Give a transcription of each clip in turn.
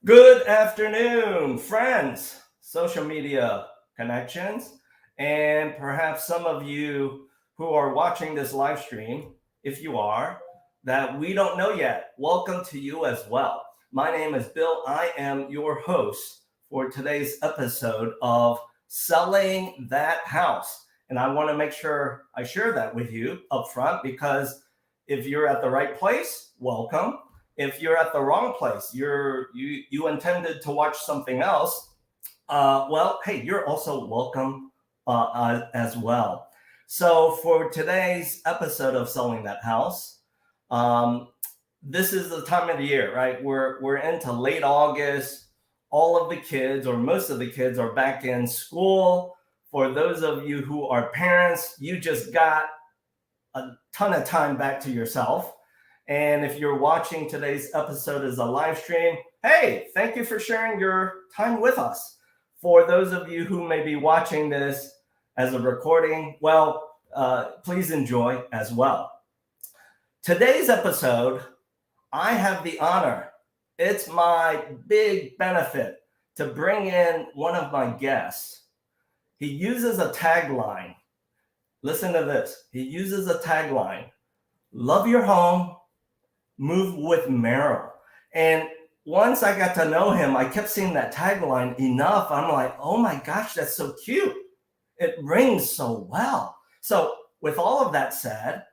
Good afternoon, friends, social media connections, and perhaps some of you who are watching this live stream, if you are, that we don't know yet. Welcome to you as well. My name is Bill. I am your host for today's episode of Selling That House. And I want to make sure I share that with you up front because if you're at the right place, welcome. If you're at the wrong place, you intended to watch something else, well, hey, you're also welcome as well. So for today's episode of Selling That House, um, this is the time of the year, right? We're into late August. All of the kids, or most of the kids, are back in school. For those of you who are parents, you just got a ton of time back to yourself. And if you're watching today's episode as a live stream, hey, thank you for sharing your time with us. For those of you who may be watching this as a recording, well, please enjoy as well. Today's episode, I have the honor, it's my big benefit to bring in one of my guests. He uses a tagline. Listen to this. He uses a tagline, love your home, move with Merel. And once I got to know him, I kept seeing that tagline enough. I'm like, oh my gosh, that's so cute. It rings so well. So with all of that said,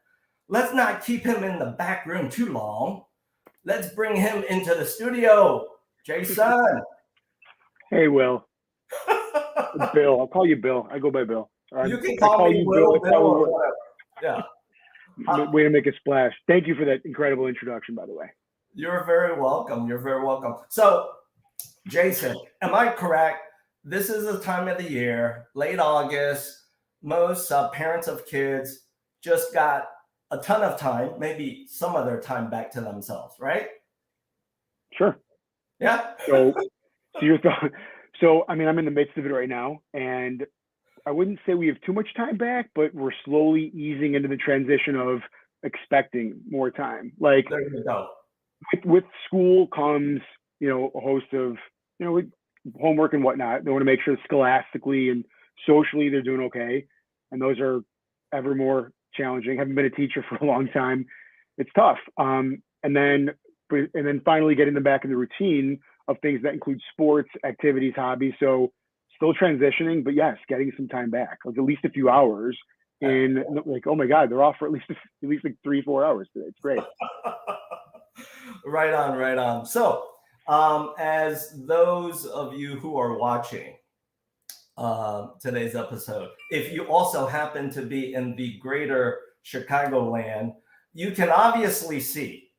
let's not keep him in the back room too long. Let's bring him into the studio. Jason. Hey, Will. Bill. I'll call you Bill. I go by Bill. You can call me Will, Bill, or whatever. Yeah. Way to make a splash. Thank you for that incredible introduction, by the way. You're very welcome. You're very welcome. So, Jason, am I correct? This is the time of the year, late August. Most parents of kids just got a ton of time, maybe some of their time back to themselves, right? Sure. Yeah. So your thought. So, I mean, I'm in the midst of it right now, and I wouldn't say we have too much time back, but we're slowly easing into the transition of expecting more time. Like, there you go. With school comes, a host of, homework and whatnot. They want to make sure scholastically and socially they're doing okay. And those are ever more challenging. Having been a teacher for a long time, it's tough. And then finally getting them back in the routine of things that include sports, activities, hobbies. So still transitioning, but yes, getting some time back, like at least a few hours. And like, oh my God, they're off for at least like 3-4 hours today. It's great. Right on, right on. So, as those of you who are watching today's episode, if you also happen to be in the greater Chicagoland, you can obviously see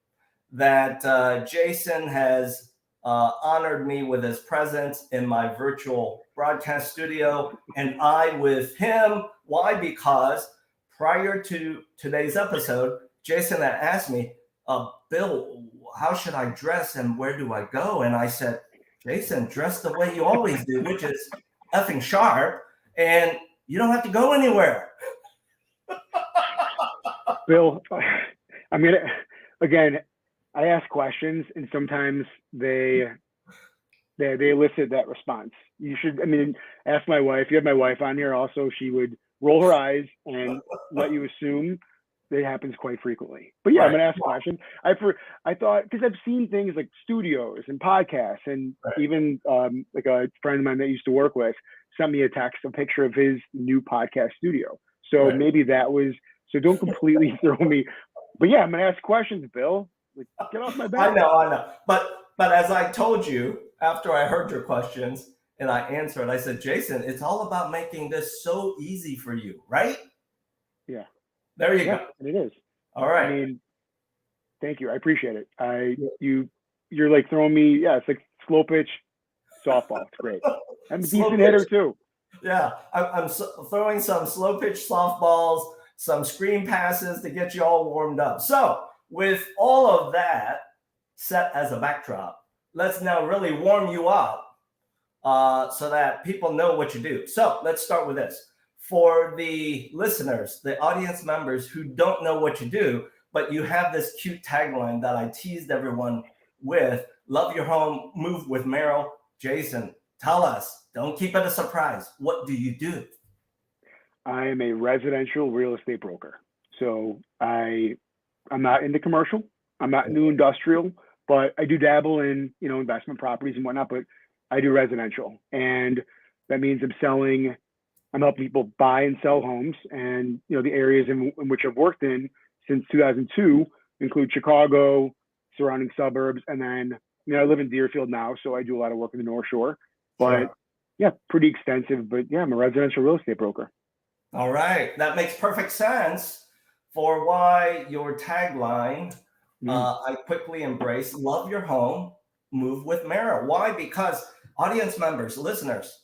that Jason has honored me with his presence in my virtual broadcast studio, and I with him. Why? Because prior to today's episode, Jason had asked me, Bill, how should I dress and where do I go? And I said, Jason, dress the way you always do, which is effing sharp, and you don't have to go anywhere. Bill, I mean, again, I ask questions, and sometimes they elicit that response. You should, ask my wife. You have my wife on here also. She would roll her eyes and let you assume that happens quite frequently. But yeah, right. I'm going to ask a question. I thought, because I've seen things like studios and podcasts, and even like a friend of mine that I used to work with sent me a picture of his new podcast studio. So maybe that was, so don't completely throw me. But yeah, I'm going to ask questions, Bill. Like, get off my back. I know. But as I told you, after I heard your questions and I answered, I said, Jason, it's all about making this so easy for you, right? Yeah. There you go. It is. All right. I mean, thank you. I appreciate it. You're like throwing me, it's like slow pitch softball. It's great. I'm a decent hitter too. Yeah. I'm throwing some slow pitch softballs, some screen passes to get you all warmed up. So with all of that set as a backdrop, let's now really warm you up so that people know what you do. So let's start with this. For the listeners, the audience members who don't know what you do, but you have this cute tagline that I teased everyone with, Love Your Home, Move with Merel. Jason, tell us, don't keep it a surprise. What do you do? I am a residential real estate broker. So I'm not into commercial. I'm not into industrial, but I do dabble in, investment properties and whatnot, but I do residential. And that means I'm helping people buy and sell homes. And, the areas in which I've worked in since 2002 include Chicago, surrounding suburbs. And then, I live in Deerfield now, so I do a lot of work in the North Shore, but Sure. yeah, pretty extensive, but yeah, I'm a residential real estate broker. All right. That makes perfect sense for why your tagline, I quickly embrace, love your home, move with Merel. Why? Because audience members, listeners,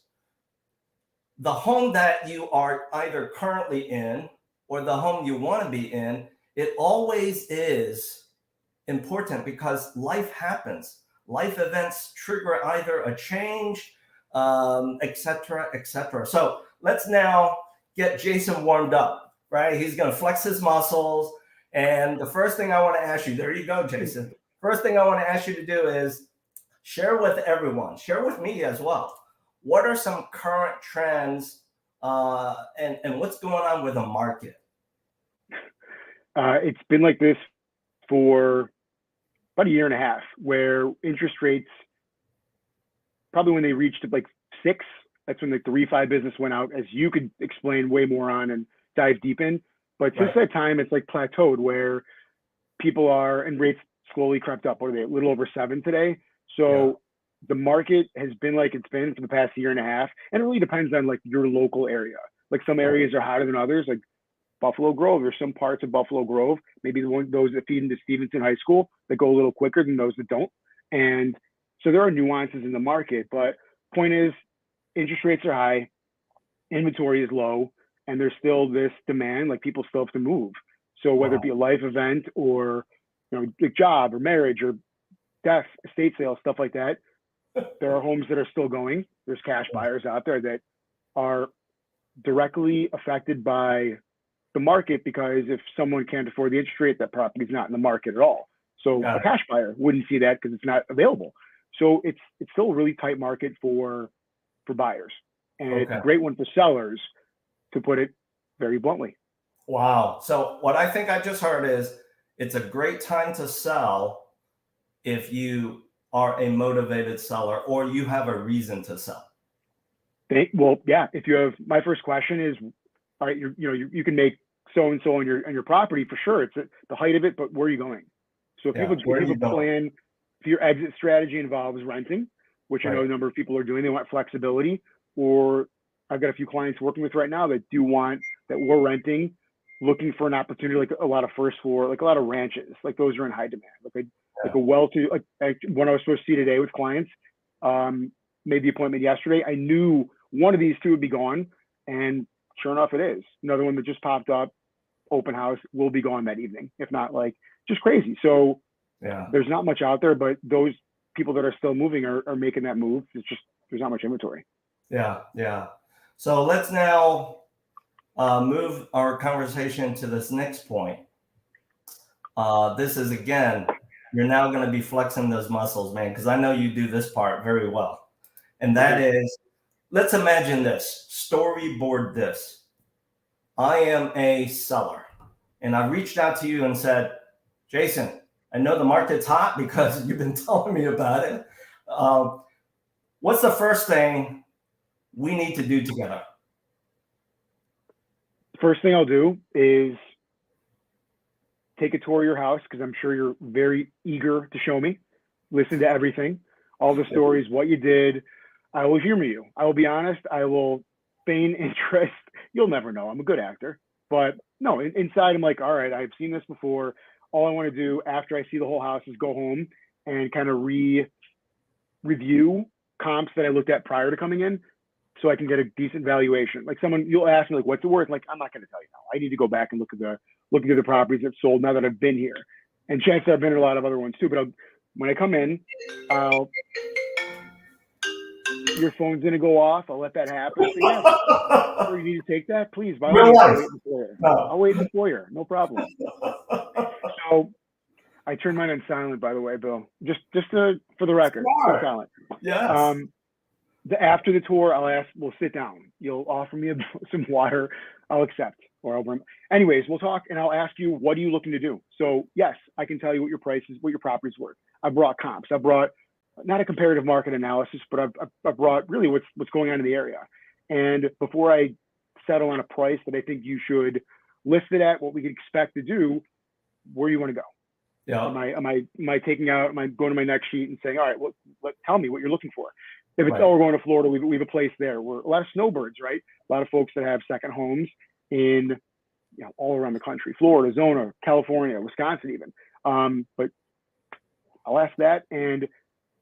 the home that you are either currently in or the home you want to be in, it always is important because life happens. Life events trigger either a change, et cetera, et cetera. So let's now get Jason warmed up, right? He's going to flex his muscles. And the first thing I want to ask you, there you go, Jason. First thing I want to ask you to do is share with everyone, share with me as well. What are some current trends and what's going on with the market? It's been like this for about a year and a half, where interest rates, probably when they reached like 6, that's when like the refi business went out, as you could explain way more on and dive deep in. But since that time, it's like plateaued, where people are, and rates slowly crept up. What are they, a little over 7 today? So the market has been like it's been for the past year and a half. And it really depends on like your local area. Like some areas are hotter than others, like Buffalo Grove. There's some parts of Buffalo Grove, maybe those that feed into Stevenson High School, that go a little quicker than those that don't. And so there are nuances in the market, but point is, interest rates are high, inventory is low, and there's still this demand, like people still have to move. So whether it be a life event or, a job or marriage or death, estate sale, stuff like that, there are homes that are still going. There's cash buyers out there that are directly affected by the market, because if someone can't afford the interest rate, that property's not in the market at all. So a cash buyer wouldn't see that because it's not available. So it's still a really tight market for buyers, and it's a great one for sellers, to put it very bluntly. Wow. So what I think I just heard is it's a great time to sell if you are a motivated seller or you have a reason to sell. Well, yeah. If you have, my first question is, all right, you can make so and so on your property for sure. It's the height of it, but where are you going? So if you have a plan, if your exit strategy involves renting, which I know a number of people are doing, they want flexibility. Or I've got a few clients working with right now that we're renting, looking for an opportunity, like a lot of first floor, like a lot of ranches, like those are in high demand. Like a well-to, like when I was supposed to see today with clients, made the appointment yesterday. I knew one of these two would be gone, and sure enough, it is. Another one that just popped up, open house, will be gone that evening. If not, like, just crazy. So there's not much out there, but those people that are still moving are making that move. It's just, there's not much inventory. Yeah. So let's now move our conversation to this next point. This is, again, you're now going to be flexing those muscles, man, because I know you do this part very well. And that is, let's imagine this, storyboard this. I am a seller, and I reached out to you and said, Jason, I know the market's hot because you've been telling me about it. What's the first thing we need to do together? First thing I'll do is take a tour of your house, because I'm sure you're very eager to show me. Listen to everything, all the stories, what you did. I will humor you. I will be honest. I will feign interest. You'll never know. I'm a good actor. But no, inside I'm like, all right, I've seen this before. All I want to do after I see the whole house is go home and kind of review comps that I looked at prior to coming in, so I can get a decent valuation. Like you'll ask me, like, what's it worth? Like, I'm not going to tell you now. I need to go back and look at the properties that sold now that I've been here. And chances I've been to a lot of other ones too. But when I come in, your phone's going to go off. I'll let that happen. So yeah, you need to take that, please. By the way, I'll wait in the foyer. No problem. So I turned mine on silent, by the way, Bill. For the record, so Smart. silent. Yes. After the tour, I'll ask. We'll sit down. You'll offer me some water. I'll accept. Anyways, we'll talk, and I'll ask you, what are you looking to do? So yes, I can tell you what your price is, what your property's worth. I brought comps. I brought not a comparative market analysis, but I brought really what's going on in the area. And before I settle on a price that I think you should list it at, what we could expect to do, where do you want to go? Yeah. Am I taking out? Am I going to my next sheet and saying, all right, tell me what you're looking for? If it's Right. we're going to Florida, we have a place there. We're a lot of snowbirds, right? A lot of folks that have second homes in all around the country, Florida, Arizona, California, Wisconsin, even. But I'll ask that, and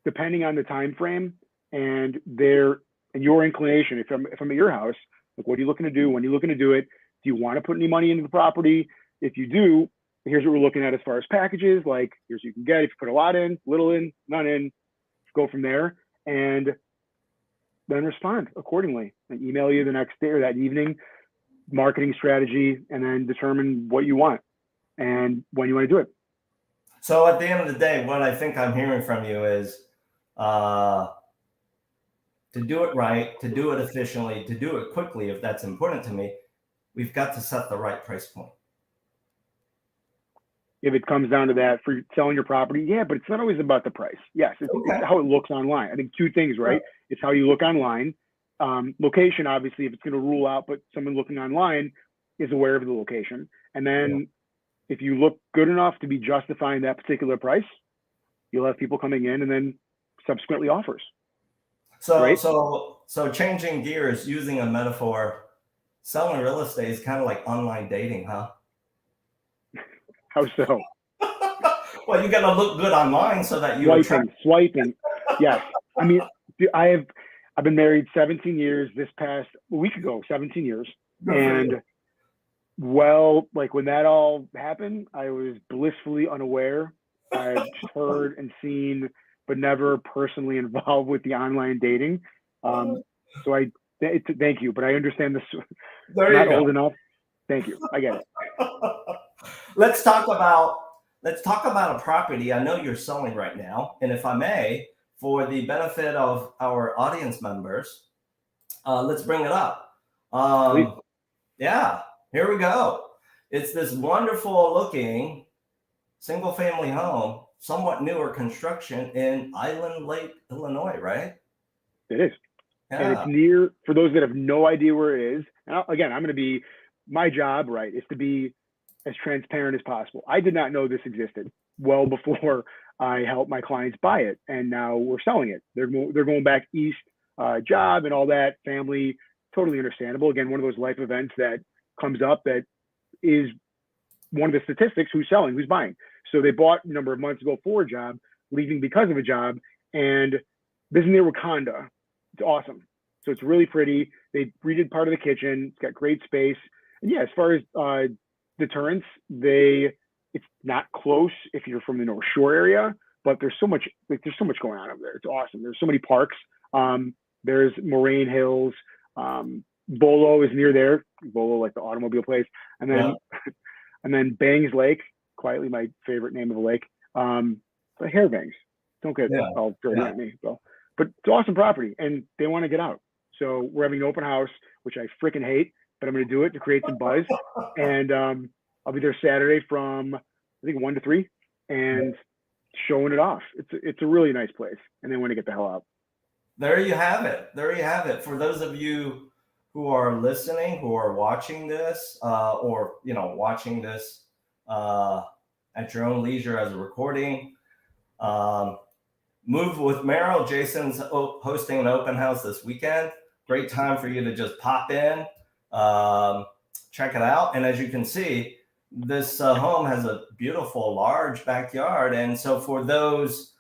depending on the time frame and your inclination, if I'm at your house, like, what are you looking to do? When are you looking to do it? Do you want to put any money into the property? If you do, here's what we're looking at as far as packages. Like, here's what you can get if you put a lot in, little in, none in. Go from there, and then respond accordingly. And email you the next day or that evening, marketing strategy, and then determine what you want and when you want to do it. So at the end of the day, what I think I'm hearing from you is to do it right, to do it efficiently, to do it quickly, if that's important to me, we've got to set the right price point. If it comes down to that for selling your property, yeah, but it's not always about the price. Yes, it's how it looks online. I think two things, right? It's how you look online. Location, obviously, if it's going to rule out, but someone looking online is aware of the location. And then if you look good enough to be justifying that particular price, you'll have people coming in and then subsequently offers. So, right? so changing gears, using a metaphor, selling real estate is kind of like online dating, huh? How so? Well, you got to look good online so that you swiping. Yes. I mean, I've been married 17 years. This past week ago, 17 years. And like when that all happened, I was blissfully unaware. I've heard and seen, but never personally involved with the online dating. So thank you, but I understand this. There not you go. Old enough. Thank you. I get it. Let's talk about a property I know you're selling right now, and if I may, for the benefit of our audience members, let's bring it up. Yeah, here we go. It's this wonderful looking single family home, somewhat newer construction in Island Lake, Illinois, right? It is. Yeah. And it's near, for those that have no idea where it is. And again, my job, right, is to be as transparent as possible. I did not know this existed well before I helped my clients buy it, and now we're selling it. They're going back east, job and all that, family, totally understandable. Again, one of those life events that comes up that is one of the statistics: who's selling, who's buying. So they bought a number of months ago for a job, leaving because of a job, and this is near Wakanda. It's awesome. So it's really pretty. They redid part of the kitchen. It's got great space. And yeah, as far as deterrence, it's not close if you're from the North Shore area, but there's so much going on over there. It's awesome. There's so many parks. There's Moraine Hills. Bolo is near there. Bolo, like the automobile place. And then and then Bangs Lake, quietly my favorite name of a lake. The Hair Bangs. Don't get all dirty at me, Bill. But it's awesome property, and they want to get out. So we're having an open house, which I freaking hate, but I'm going to do it to create some buzz. And I'll be there Saturday from, I think, 1 to 3, and showing it off. It's a really nice place, and they want to get the hell out. There you have it. There you have it. For those of you who are listening, who are watching this, or watching this at your own leisure as a recording, Move with Merel. Jason's hosting an open house this weekend. Great time for you to just pop in, check it out. And as you can see, this home has a beautiful, large backyard. And so for those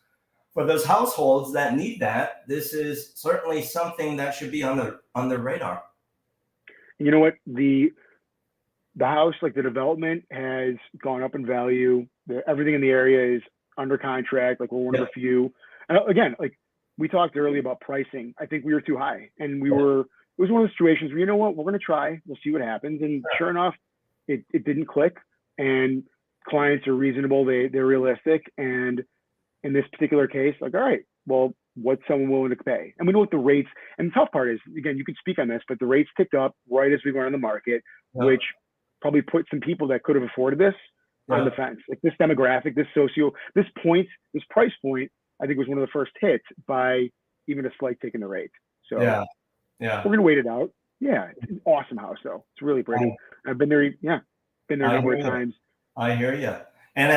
households that need that, this is certainly something that should be on their radar. You know what? The house, like the development, has gone up in value. Everything in the area is under contract. Like, we're one of the few. And again, like we talked earlier about pricing, I think we were too high, and it was one of those situations where, you know what, we're going to try, we'll see what happens. And sure enough, it didn't click. And clients are reasonable, they're realistic, and in this particular case, like, all right, well, what's someone willing to pay? And we know what the rates, and the tough part is, again, you can speak on this, but the rates ticked up right as we went on the market, Yeah. which probably put some people that could have afforded this on the fence. Like this demographic, this price point, I think was one of the first hits by even a slight tick in the rate. So yeah. we're going to wait it out. Yeah. It's an awesome house though. It's really pretty. I've been there. Yeah. Been there a number of times. I hear you. And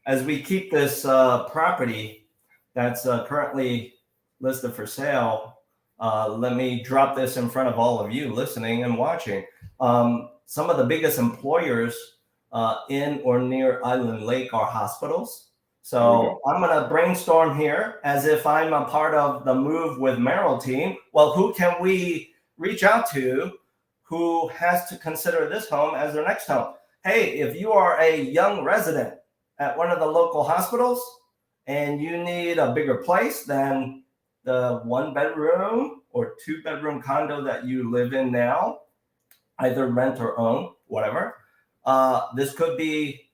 as we keep this property that's currently listed for sale, let me drop this in front of all of you listening and watching. Some of the biggest employers in or near Island Lake are hospitals. So I'm going to brainstorm here as if I'm a part of the Move with Merel team. Well, who can we reach out to who has to consider this home as their next home? Hey, if you are a young resident at one of the local hospitals and you need a bigger place than the 1-bedroom or 2-bedroom condo that you live in now, either rent or own, whatever, this could be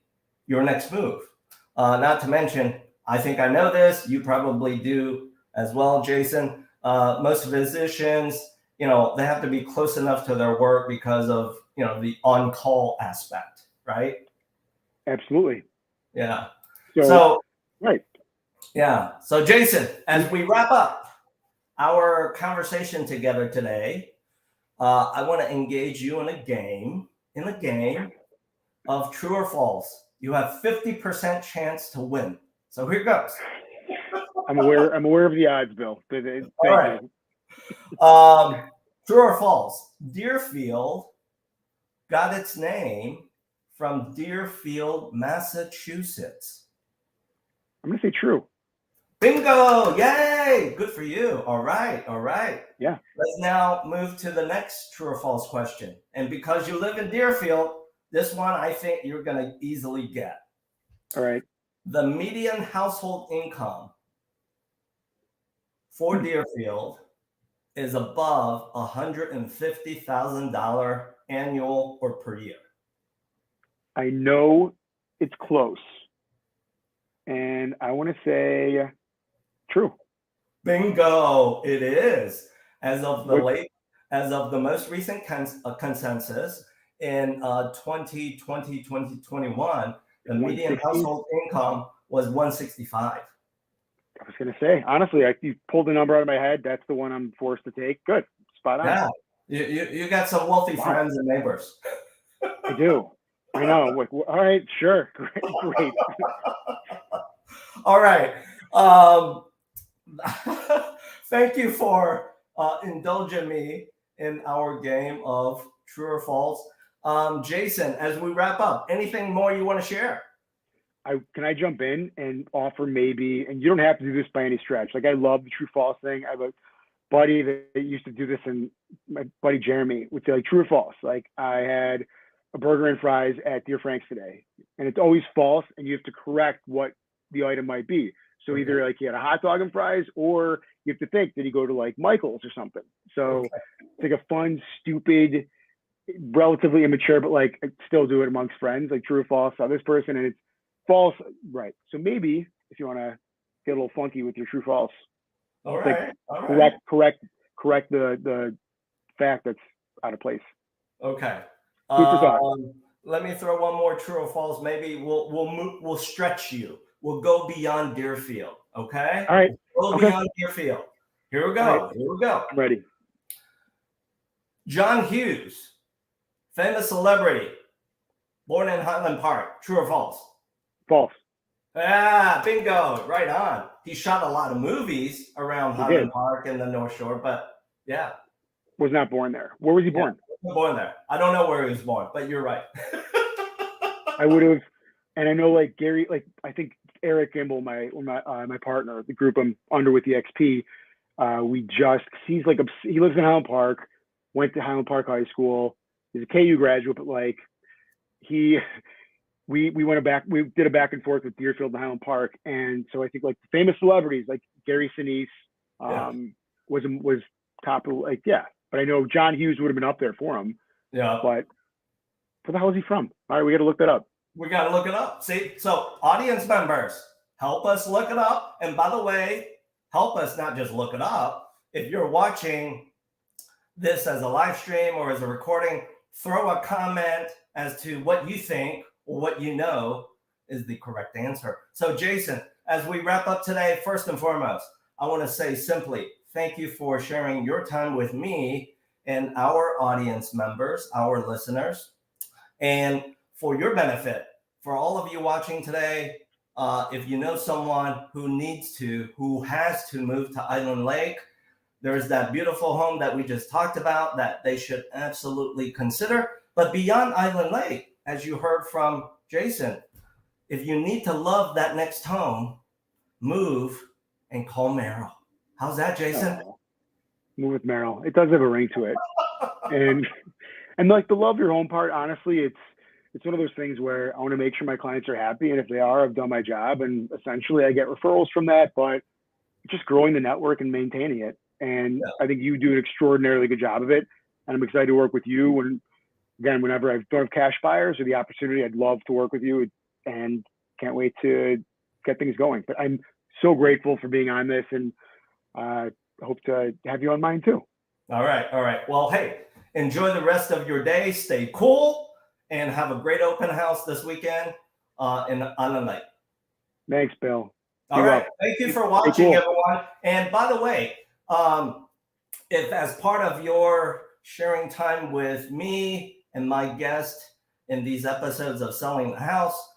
your next move. Not to mention, I think I know this, you probably do as well, Jason. Most physicians, they have to be close enough to their work because of, the on-call aspect, right? Absolutely. Yeah. So right. Yeah. So Jason, as we wrap up our conversation together today, I want to engage you in a game of true or false. You have 50% chance to win. So here goes. I'm aware of the odds, Bill. Thank you. True or false? Deerfield got its name from Deerfield, Massachusetts. I'm going to say true. Bingo! Yay! Good for you. All right. Yeah. Let's now move to the next true or false question. And because you live in Deerfield, this one I think you're going to easily get. All right. The median household income for Deerfield is above $150,000 annual or per year. I know it's close. And I want to say true. Bingo! It is. As of the most recent consensus in 2020, 2021, the median household income was $165,000. I was going to say, honestly, you pulled the number out of my head. That's the one I'm forced to take. Good. Spot on. Yeah. You got some wealthy friends and neighbors. I do. I know. Like, all right, sure. Great. All right. Thank you for indulging me in our game of true or false. Jason, as we wrap up, anything more you want to share? Can I jump in and offer maybe, and you don't have to do this by any stretch. Like I love the true false thing. I have a buddy that used to do this, and my buddy Jeremy would say like true or false. Like I had a burger and fries at Deer Frank's today, and it's always false, and you have to correct what the item might be. So either like he had a hot dog and fries, or you have to think, did he go to like Michael's or something? So it's like a fun, stupid, relatively immature, but like still do it amongst friends, like true or false on this person, and it's false, right? So maybe if you want to get a little funky with your true false, correct the fact that's out of place. Okay. Food for thought. Let me throw one more true or false. Maybe we'll stretch you. We'll go beyond Deerfield. Okay. All right. We'll go beyond Deerfield. Here we go. Right. Here we go. I'm ready. John Hughes, famous celebrity, born in Highland Park. True or false? False. Ah, bingo. Right on. He shot a lot of movies around Highland Park and the North Shore, but yeah. Was not born there. Where was he born? Born there. I don't know where he was born, but you're right. I would have, and I know like Gary, like I think Eric Gimble, my partner, the group I'm under with the XP, he lives in Highland Park, went to Highland Park High School. He's a KU graduate, but like we did a back and forth with Deerfield and Highland Park, and so I think like famous celebrities like Gary Sinise was top of like but I know John Hughes would have been up there for him. Yeah. But where the hell is he from? All right, we got to look that up. We got to look it up. See, so audience members, help us look it up. And by the way, help us not just look it up. If you're watching this as a live stream or as a recording, throw a comment as to what you think or what you know is the correct answer. So, Jason, as we wrap up today, first and foremost, I want to say simply thank you for sharing your time with me and our audience members, our listeners. And for your benefit, for all of you watching today, if you know someone who has to move to Island Lake, there's that beautiful home that we just talked about that they should absolutely consider. But beyond Island Lake, as you heard from Jason, if you need to love that next home, move and call Merel. How's that, Jason? Move with Merel. It does have a ring to it. And like the love your home part, honestly, it's one of those things where I want to make sure my clients are happy. And if they are, I've done my job. And essentially I get referrals from that, but just growing the network and maintaining it. And I think you do an extraordinarily good job of it. And I'm excited to work with you. And again, whenever I don't have cash buyers or the opportunity, I'd love to work with you and can't wait to get things going. But I'm so grateful for being on this, and I hope to have you on mine too. All right. Well, hey, enjoy the rest of your day. Stay cool and have a great open house this weekend on the night. Thanks, Bill. All right. Thank you for watching, everyone. And by the way, if as part of your sharing time with me and my guest in these episodes of Selling the House,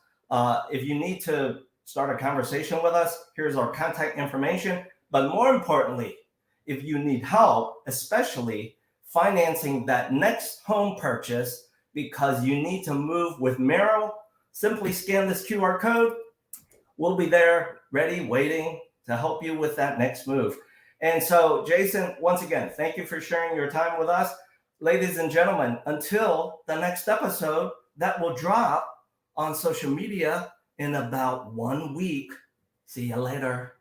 if you need to start a conversation with us, here's our contact information. But more importantly, if you need help, especially financing that next home purchase because you need to move with Merel, simply scan this QR code. We'll be there, ready, waiting to help you with that next move. And so, Jason, once again, thank you for sharing your time with us. Ladies and gentlemen, until the next episode that will drop on social media in about 1 week. See you later.